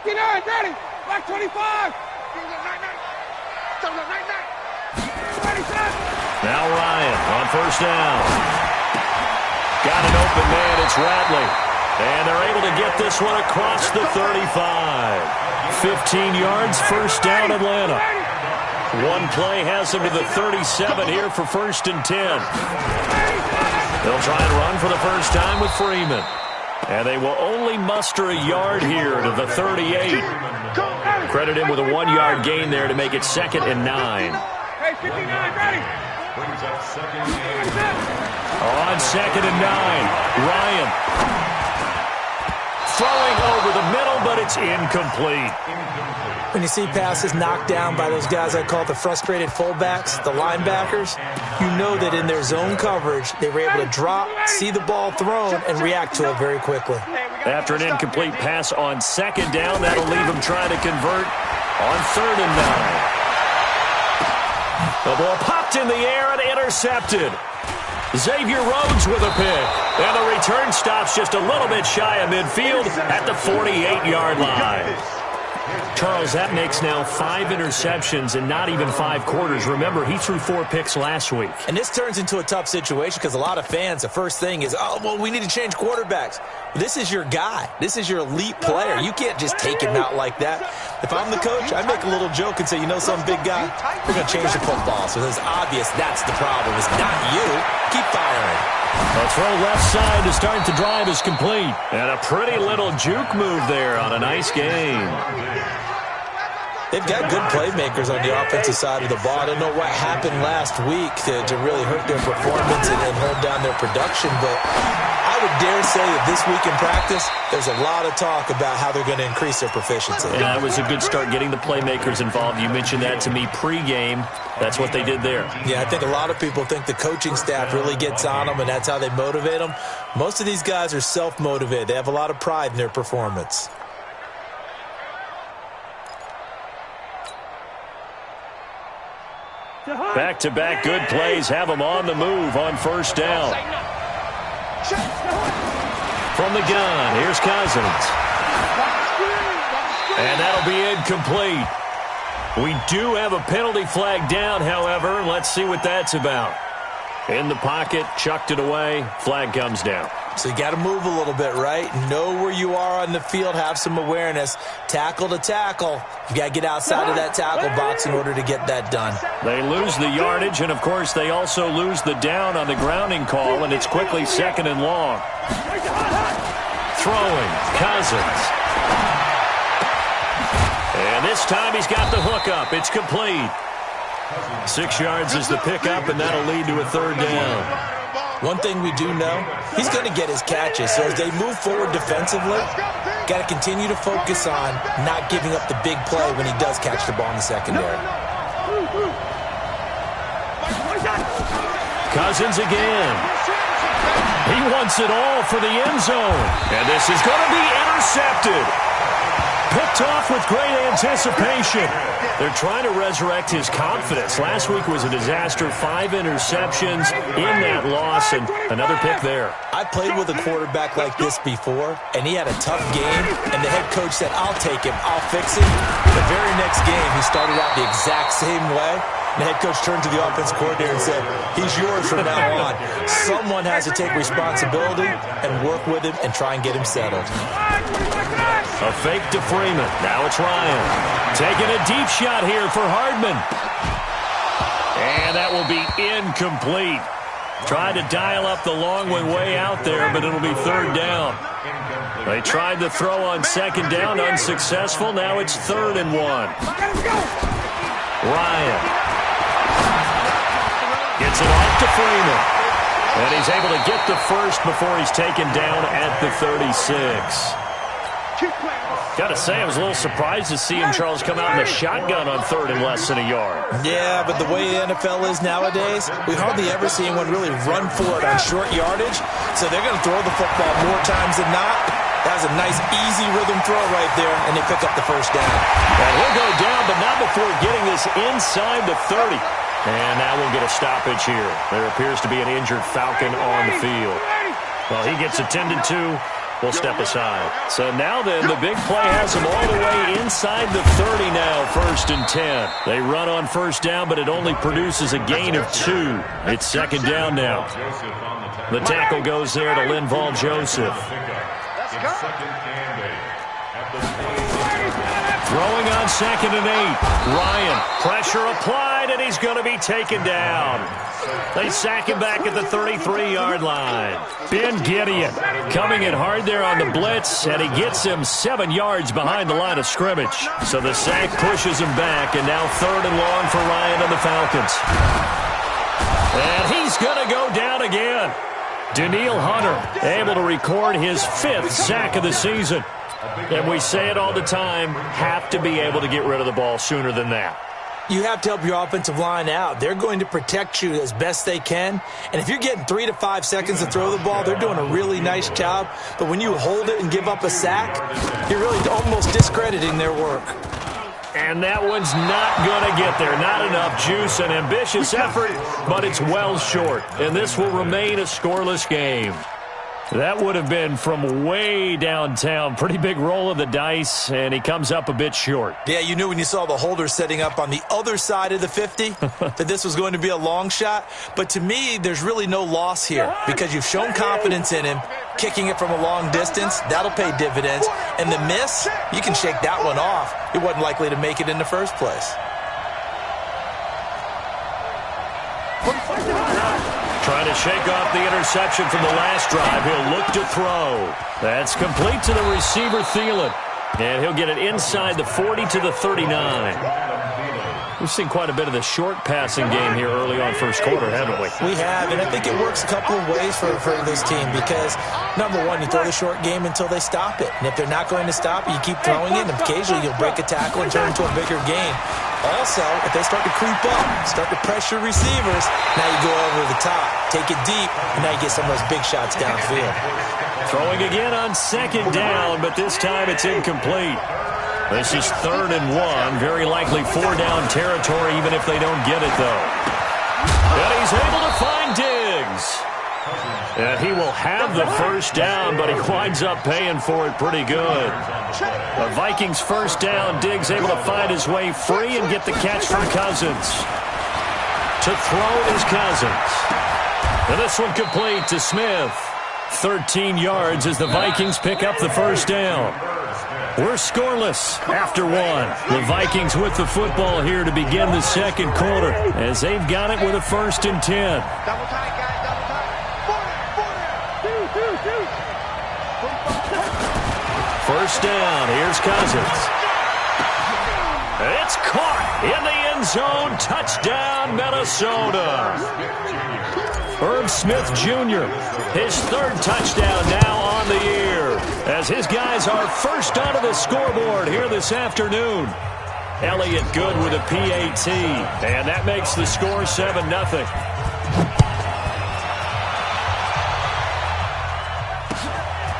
59, ready. Black 25. Now Ryan on first down. Got an open man. It's Ratley. And they're able to get this one across the 35. 15 yards, first down Atlanta. One play has them to the 37 here for 1st and 10. They'll try and run for the first time with Freeman. And they will only muster a yard here to the 38. Credit him with a 1-yard gain there to make it 2nd and 9. Hey, 59, ready. On 2nd and 9, Ryan. Throwing over the middle, but it's incomplete. When you see passes knocked down by those guys I call the frustrated fullbacks, the linebackers, you know that in their zone coverage, they were able to drop, see the ball thrown, and react to it very quickly. After an incomplete pass on 2nd down, that'll leave them trying to convert on 3rd and 9. The ball popped in the air and intercepted. Xavier Rhodes with a pick. And the return stops just a little bit shy of midfield at the 48-yard line. Charles, that makes now 5 interceptions in not even 5 quarters. Remember, he threw 4 picks last week. And this turns into a tough situation because a lot of fans, the first thing is, oh, well, we need to change quarterbacks. This is your guy. This is your elite player. You can't just take him out like that. If I'm the coach, I make a little joke and say, you know, some big guy, we're going to change the football. So it's obvious that's the problem. It's not you. Keep firing. A throw left side to start the drive is complete. And a pretty little juke move there on a nice game. They've got good playmakers on the offensive side of the ball. I don't know what happened last week to really hurt their performance and hold down their production, but I would dare say that this week in practice, there's a lot of talk about how they're going to increase their proficiency. Yeah, it was a good start getting the playmakers involved. You mentioned that to me pregame. That's what they did there. Yeah, I think a lot of people think the coaching staff really gets on them, and that's how they motivate them. Most of these guys are self-motivated. They have a lot of pride in their performance. Back-to-back good plays have them on the move on first down. From the gun, here's Cousins. And that'll be incomplete. We do have a penalty flag down, however. Let's see what that's about. In the pocket, chucked it away, flag comes down. So you got to move a little bit, right? Know where you are on the field, have some awareness. Tackle to tackle. You got to get outside of that tackle box in order to get that done. They lose the yardage, and of course they also lose the down on the grounding call, and it's quickly 2nd and long. Throwing, Cousins. And this time he's got the hook up. It's complete. 6 yards is the pickup, and that'll lead to a 3rd down. One thing we do know, he's going to get his catches. So as they move forward defensively, got to continue to focus on not giving up the big play when he does catch the ball in the secondary. Cousins again. He wants it all for the end zone. And this is going to be intercepted. Picked off with great anticipation. They're trying to resurrect his confidence. Last week was a disaster. 5 interceptions in that loss, and another pick there. I played with a quarterback like this before, and he had a tough game, and the head coach said, I'll take him, I'll fix him. The very next game, he started out the exact same way. The head coach turned to the offensive coordinator and said, he's yours from now on. Someone has to take responsibility and work with him and try and get him settled. A fake to Freeman. Now it's Ryan. Taking a deep shot here for Hardman. And that will be incomplete. Tried to dial up the long one way out there, but it'll be 3rd down. They tried to throw on 2nd down, unsuccessful. Now it's 3rd and 1. Ryan gets it off to Freeman. And he's able to get the first before he's taken down at the 36. Got to say, I was a little surprised to see him, Charles, come out in the shotgun on 3rd and less than a yard. Yeah, but the way the NFL is nowadays, we hardly ever see anyone really run for it on short yardage. So they're going to throw the football more times than not. That was a nice, easy rhythm throw right there, and they pick up the first down. And he'll go down, but not before getting this inside the 30. And now we'll get a stoppage here. There appears to be an injured Falcon on the field. Well, he gets attended to, will step aside. So now then, the big play has them all the way inside the 30 now, 1st and 10. They run on first down, but it only produces a gain of 2. It's 2nd down now. The tackle goes there to Linval Joseph. Throwing on 2nd and 8. Ryan, pressure applied, and he's going to be taken down. They sack him back at the 33-yard line. Ben Gideon coming in hard there on the blitz, and he gets him 7 yards behind the line of scrimmage. So the sack pushes him back, and now 3rd and long for Ryan and the Falcons. And he's going to go down again. Daniil Hunter able to record his 5th sack of the season. And we say it all the time, have to be able to get rid of the ball sooner than that. You have to help your offensive line out. They're going to protect you as best they can. And if you're getting 3 to 5 seconds to throw the ball, they're doing a really nice job. But when you hold it and give up a sack, you're really almost discrediting their work. And that one's not going to get there. Not enough juice, an ambitious effort, but it's well short. And this will remain a scoreless game. That would have been from way downtown. Pretty big roll of the dice, and he comes up a bit short. Yeah, you knew when you saw the holder setting up on the other side of the 50 that this was going to be a long shot. But to me, there's really no loss here because you've shown confidence in him. Kicking it from a long distance, that'll pay dividends. And the miss, you can shake that one off. It wasn't likely to make it in the first place. Trying to shake off the interception from the last drive. He'll look to throw. That's complete to the receiver, Thielen. And he'll get it inside the 40 to the 39. We've seen quite a bit of the short passing game here early on first quarter, haven't we? We have, and I think it works a couple of ways for this team because, number one, you throw the short game until they stop it. And if they're not going to stop it, you keep throwing it, and occasionally you'll break a tackle and turn into a bigger gain. Also, if they start to creep up, start to pressure receivers, now you go over the top, take it deep, and now you get some of those big shots downfield. Throwing again on 2nd down, but this time it's incomplete. This is 3rd and 1, very likely 4-down territory, even if they don't get it, though. And he's able to find Diggs. And he will have the first down, but he winds up paying for it pretty good. The Vikings first down, Diggs able to find his way free and get the catch from Cousins. To throw is Cousins. And this one complete to Smith. 13 yards as the Vikings pick up the first down. We're scoreless after 1. The Vikings with the football here to begin the second quarter as they've got it with a 1st and 10. First down, here's Cousins. It's caught in the end zone. Touchdown, Minnesota. Herb Smith Jr., his 3rd touchdown now on the year, as his guys are first onto the scoreboard here this afternoon. Elliott good with a PAT, and that makes the score 7-0.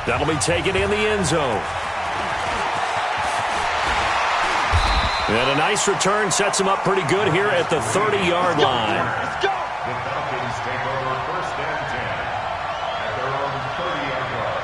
That'll be taken in the end zone. And a nice return sets him up pretty good here at the 30-yard line. Let's go. The Falcons take over 1st and 10 at their own 30-yard line.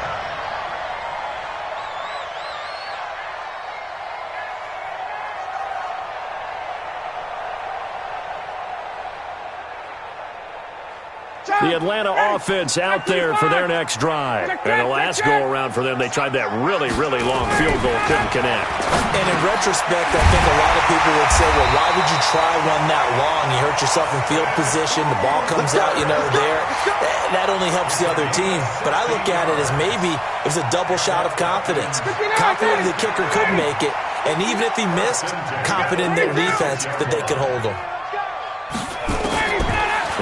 The Atlanta offense out there for their next drive. And the last go-around for them, they tried that really, really long field goal, couldn't connect. And in retrospect, I think a lot of people would say, well, why would you try one that long? You hurt yourself in field position. The ball comes out, there. That only helps the other team. But I look at it as maybe it was a double shot of confidence. Confident the kicker could make it. And even if he missed, confident in their defense that they could hold him.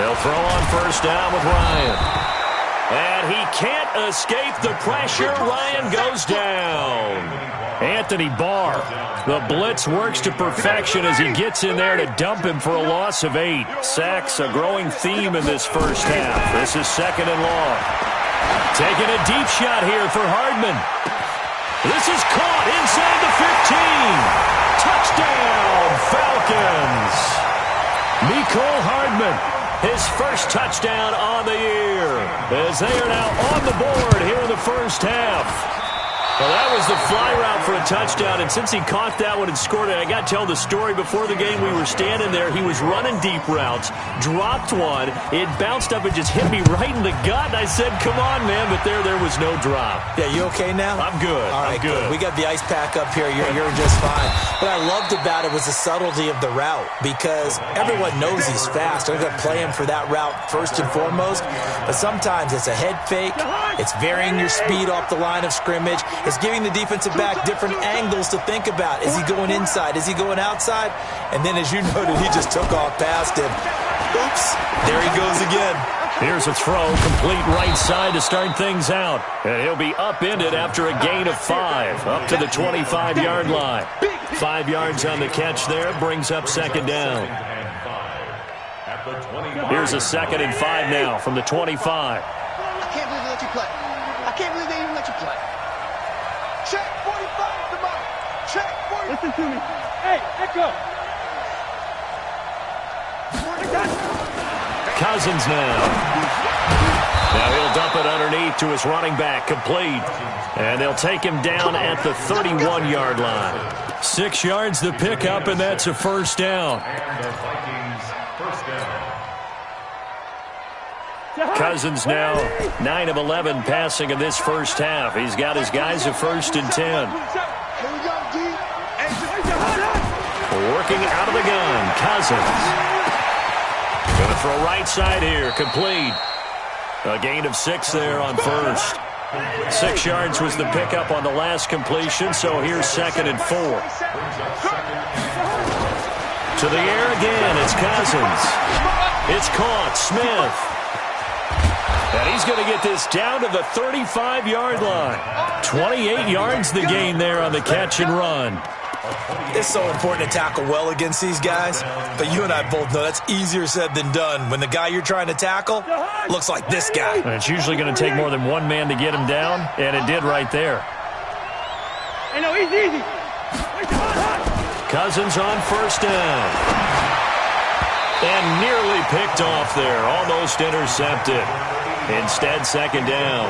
They'll throw on first down with Ryan. And he can't escape the pressure. Ryan goes down. Anthony Barr. The blitz works to perfection as he gets in there to dump him for a loss of 8. Sacks, a growing theme in this first half. This is 2nd and long. Taking a deep shot here for Hardman. This is caught inside the 15. Touchdown, Falcons. Mecole Hardman his first touchdown on the year, as they are now on the board here in the first half. Well, that was the fly route for a touchdown, and since he caught that one and scored it, I got to tell the story. Before the game, we were standing there. He was running deep routes, dropped one. It bounced up and just hit me right in the gut, and I said, come on, man, but there was no drop. Yeah, you okay now? I'm good. All right, I'm good. We got the ice pack up here. You're just fine. What I loved about it was the subtlety of the route, because everyone knows he's fast. They're going to play him for that route first and foremost, but sometimes it's a head fake. It's varying your speed off the line of scrimmage. It's giving the defensive back different angles to think about. Is he going inside? Is he going outside? And then, as you noted, he just took off past him. Oops, there he goes again. Here's a throw, complete right side to start things out. And he'll be upended after a gain of 5, up to the 25-yard line. 5 yards on the catch there, brings up second down. Here's a 2nd and 5 now from the 25. I can't believe they let you play. I can't believe they even let you play. Check 45, come on. Check 45. Listen to me. Hey, Echo. Cousins now. Now he'll dump it underneath to his running back, complete. And they'll take him down at the 31-yard line. 6 yards the pickup, and that's a first down. And the Vikings first down. Cousins now 9 of 11 passing in this first half. He's got his guys a 1st and 10. Here we go, D. Working out of the gun, Cousins. Going to throw right side here, complete. A gain of 6 there on first. 6 yards was the pickup on the last completion, so here's 2nd and 4. To the air again, it's Cousins. It's caught, Smith. And he's going to get this down to the 35-yard line. 28 yards the gain there on the catch and run. It's so important to tackle well against these guys, but you and I both know that's easier said than done when the guy you're trying to tackle looks like this guy. And it's usually going to take more than one man to get him down, and it did right there. Hey, no, easy. Cousins on first down. And nearly picked off there, almost intercepted. Instead, second down.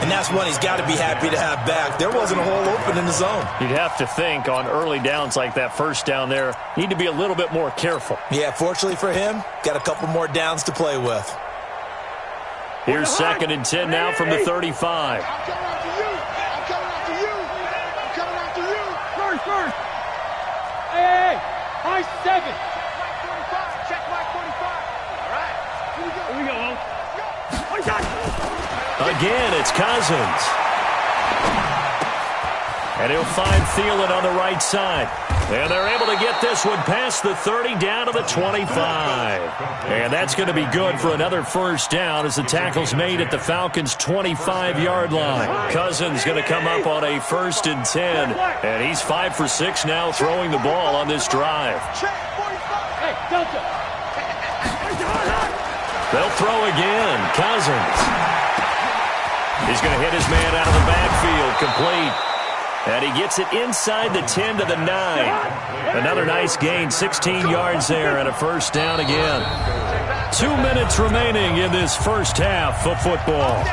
And that's one he's got to be happy to have back. There wasn't a hole open in the zone. You'd have to think on early downs like that first down there, need to be a little bit more careful. Yeah, fortunately for him, got a couple more downs to play with. Here's 2nd and 10 now from the 35. I'm coming after you. I'm coming after you. I'm coming after you. First. Hey, high 7. Mike 45. Check Mike 45. All right. Here we go. Again, it's Cousins. And he'll find Thielen on the right side. And they're able to get this one past the 30 down to the 25. And that's going to be good for another first down as the tackle's made at the Falcons' 25-yard line. Cousins going to come up on a 1st and 10. And he's 5 for 6 now throwing the ball on this drive. Check 45. Hey, Delta. They'll throw again. Cousins. He's going to hit his man out of the backfield, complete. And he gets it inside the 10 to the 9. Another nice gain, 16 yards there, and a first down again. 2 minutes remaining in this first half of football.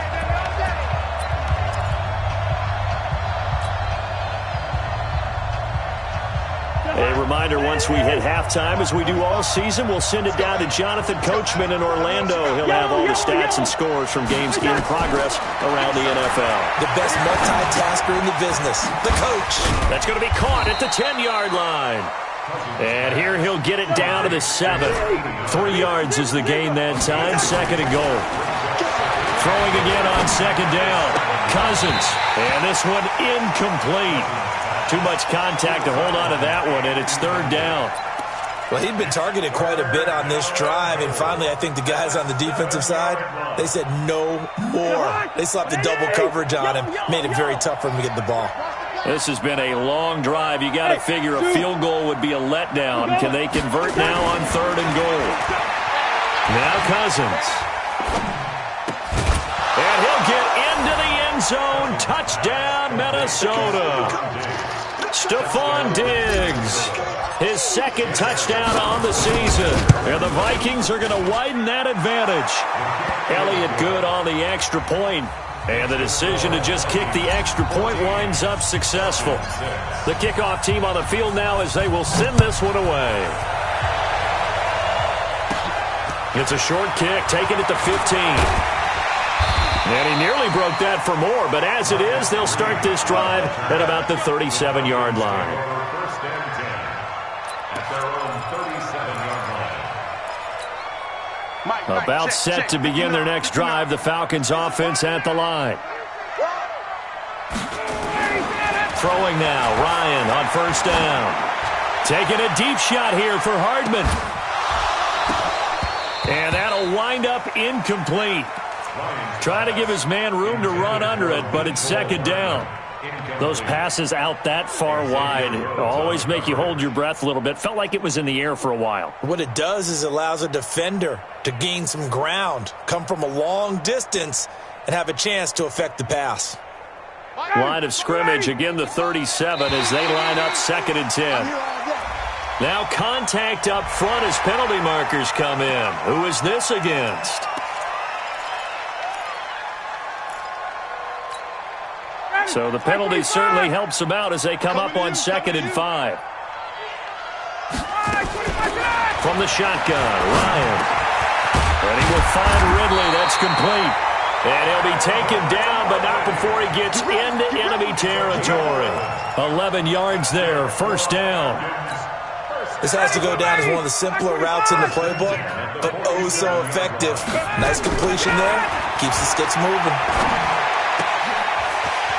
A reminder, once we hit halftime, as we do all season, we'll send it down to Jonathan Coachman in Orlando. He'll have all the stats and scores from games in progress around the NFL. The best multitasker in the business, the coach. That's going to be caught at the 10-yard line. And here he'll get it down to the 7. 3 yards is the gain that time, 2nd and goal. Throwing again on 2nd down. Cousins. And this one incomplete. Too much contact to hold on to that one, and it's 3rd down. Well, he'd been targeted quite a bit on this drive, and finally I think the guys on the defensive side, they said no more. They slapped the double coverage on him, made it very tough for him to get the ball. This has been a long drive. You got to figure a field goal would be a letdown. Can they convert now on 3rd and goal? Now Cousins. And he'll get into the end zone. Touchdown, Minnesota. Stephon Diggs, his second touchdown on the season. And the Vikings are going to widen that advantage. Elliott good on the extra point. And the decision to just kick the extra point winds up successful. The kickoff team on the field now as they will send this one away. It's a short kick, taken at the 15. And he nearly broke that for more, but as it is, they'll start this drive at about the 37-yard line. First and 10 at their own 37-yard line. About set to begin their next drive, the Falcons offense at the line. Throwing now, Ryan on first down. Taking a deep shot here for Hardman. And that'll wind up incomplete. Trying to give his man room to run under it, but it's second down. Those passes out that far wide always make you hold your breath a little bit. Felt like it was in the air for a while. What it does is it allows a defender to gain some ground, come from a long distance, and have a chance to affect the pass. Line of scrimmage, again the 37 as they line up second and 10. Now contact up front as penalty markers come in. Who is this against? So the penalty certainly helps them out as they come up on second and 5. From the shotgun, Ryan. And he will find Ridley. That's complete. And he'll be taken down, but not before he gets into enemy territory. 11 yards there, first down. This has to go down as one of the simpler routes in the playbook, but oh so effective. Nice completion there. Keeps the sticks moving.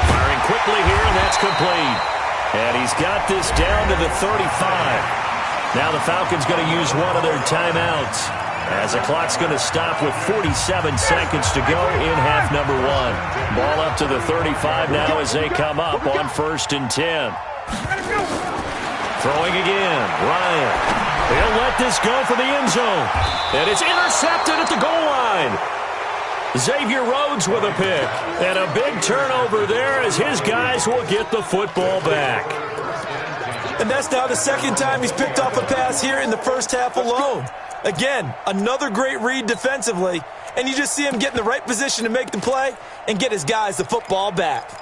Firing quickly here, and that's complete. And he's got this down to the 35. Now the Falcons going to use one of their timeouts as the clock's going to stop with 47 seconds to go in half number 1. Ball up to the 35 now as they come up on first and 10. Throwing again, Ryan. He'll let this go for the end zone. And it's intercepted at the goal line. Xavier Rhodes with a pick. And a big turnover there as his guys will get the football back. And that's now the second time he's picked off a pass here in the first half alone. Again, another great read defensively. And you just see him get in the right position to make the play and get his guys the football back.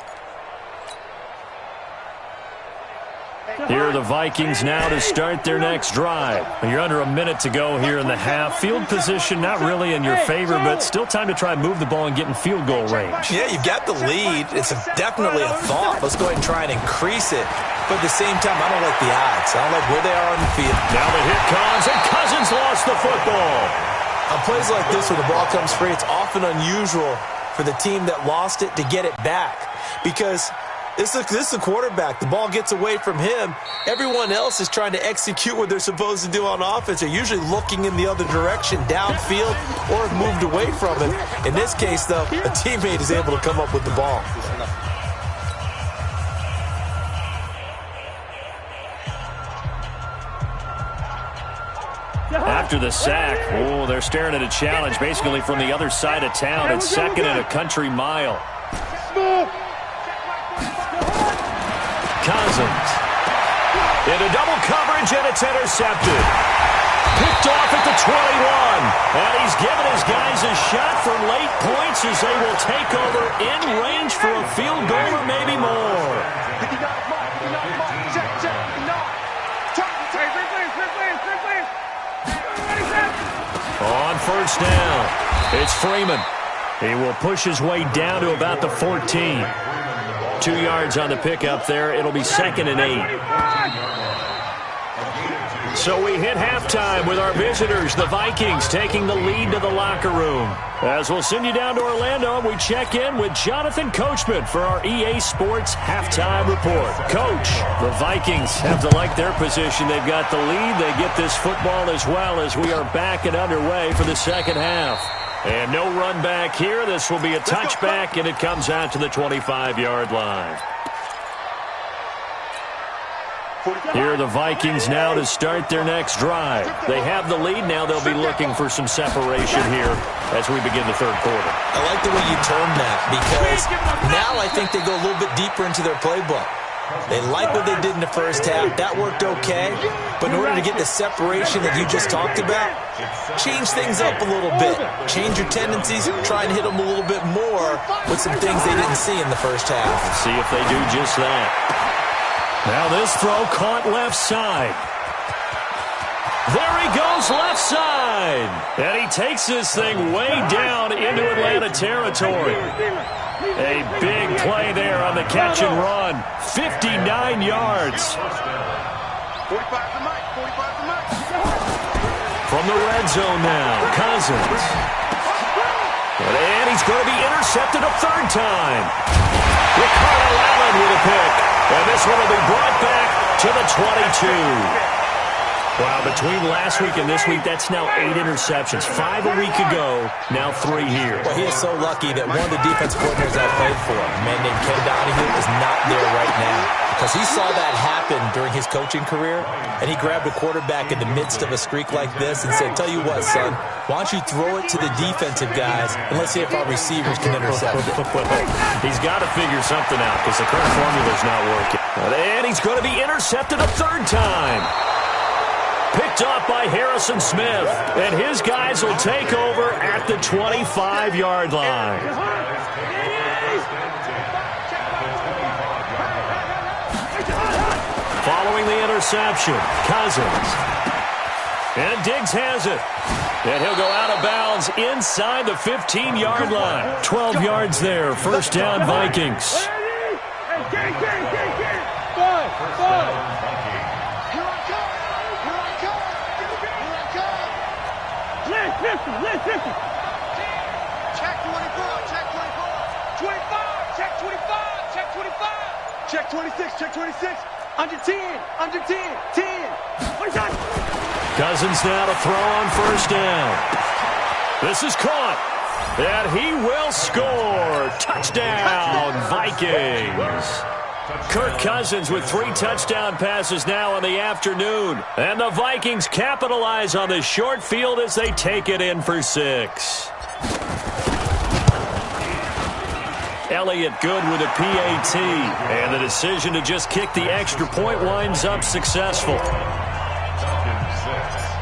Here are the Vikings now to start their next drive. You're under a minute to go here in the half. Field position not really in your favor, but still time to try and move the ball and get in field goal range. Yeah, you've got the lead. It's definitely a thought. Let's go ahead and try and increase it. But at the same time, I don't like the odds. I don't like where they are on the field. Now the hit comes, and Cousins lost the football. On plays like this where the ball comes free, it's often unusual for the team that lost it to get it back. Because this is the quarterback. The ball gets away from him. Everyone else is trying to execute what they're supposed to do on offense. They're usually looking in the other direction, downfield, or have moved away from him. In this case, though, a teammate is able to come up with the ball. After the sack, they're staring at a challenge basically from the other side of town. It's second and a country mile. Cousins. Into double coverage, and it's intercepted. Picked off at the 21. And he's given his guys a shot for late points as they will take over in range for a field goal or maybe more. On first down, it's Freeman. He will push his way down to about the 14. 2 yards on the pickup there. It'll be second and 8. So we hit halftime with our visitors, the Vikings, taking the lead to the locker room. As we'll send you down to Orlando, we check in with Jonathan Coachman for our EA Sports Halftime Report. Coach, the Vikings have to like their position. They've got the lead. They get this football as well as we are back and underway for the second half. And no run back here. This will be a touchback, and it comes out to the 25-yard line. Here are the Vikings now to start their next drive. They have the lead. Now they'll be looking for some separation here as we begin the third quarter. I like the way you term that because now I think they go a little bit deeper into their playbook. They like what they did in the first half. That worked okay. But in order to get the separation that you just talked about, change things up a little bit. Change your tendencies. Try and hit them a little bit more with some things they didn't see in the first half. Let's see if they do just that. Now this throw caught left side. There he goes left side. And he takes this thing way down into Atlanta territory. A big play there on the catch and run. 59 yards. 45 to Mike. 45 to Mike. From the red zone now, Cousins. And he's going to be intercepted a third time. Ricardo Allen with a pick. And this one will be brought back to the 22. Wow, between last week and this week, that's now 8 interceptions. 5 a week ago, now 3 here. Well, he is so lucky that one of the defense coordinators I played for, a man named Ken Donahue, is not there right now. Because he saw that happen during his coaching career, and he grabbed a quarterback in the midst of a streak like this and said, tell you what, son, why don't you throw it to the defensive guys, and let's see if our receivers can intercept it. He's got to figure something out because the current formula's not working. And he's going to be intercepted a third time. Picked off by Harrison Smith. And his guys will take over at the 25-yard line. Following the interception, Cousins. And Diggs has it. And he'll go out of bounds inside the 15-yard line. 12 yards there. First down, Vikings. Listen. Check 24. Check 24. 25. Check 25. Check 25. Check 26. Check 26. Under 10. Under 10. 10. Cousins now to throw on first down. This is caught. And he will score. Touchdown, Vikings. Kirk Cousins with 3 touchdown passes now in the afternoon. And the Vikings capitalize on the short field as they take it in for 6. Elliott good with a PAT. And the decision to just kick the extra point winds up successful.